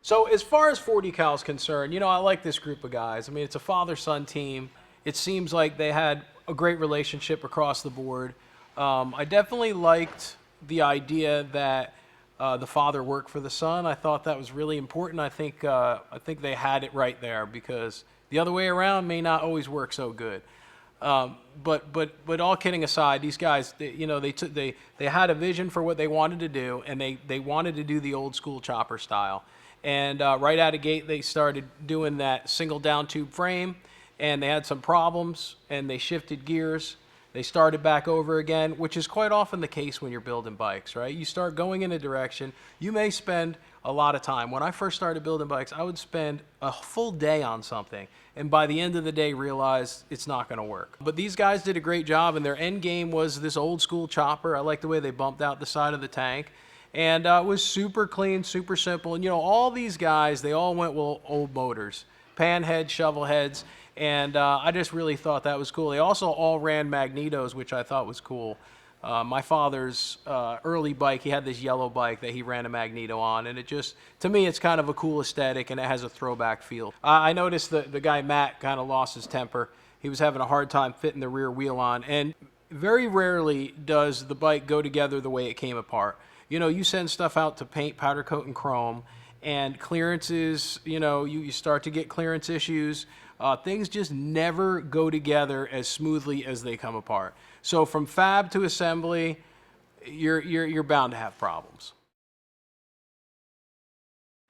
So as far as 40 Cal is concerned, I like this group of guys. I mean, it's a father-son team. It seems like they had a great relationship across the board. I definitely liked the idea that the father worked for the son. I thought that was really important. I think they had it right there because the other way around may not always work so good. But all kidding aside, these guys, they had a vision for what they wanted to do, and they wanted to do the old school chopper style. And right out of gate, they started doing that single down tube frame, and they had some problems, and they shifted gears. They started back over again, which is quite often the case when you're building bikes, right? You start going in a direction, you may spend a lot of time. When I first started building bikes, I would spend a full day on something, and by the end of the day realize it's not going to work. But these guys did a great job, and their end game was this old school chopper. I like the way they bumped out the side of the tank. And it was super clean, super simple. And, all these guys, they all went with old motors, pan heads, shovel heads. And I just really thought that was cool. They also all ran magnetos, which I thought was cool. My father's early bike, he had this yellow bike that he ran a magneto on. And to me, it's kind of a cool aesthetic, and it has a throwback feel. I noticed the guy, Matt, kind of lost his temper. He was having a hard time fitting the rear wheel on. And very rarely does the bike go together the way it came apart. You send stuff out to paint, powder coat, and chrome, and clearances, you start to get clearance issues. Things just never go together as smoothly as they come apart. So from fab to assembly, you're bound to have problems.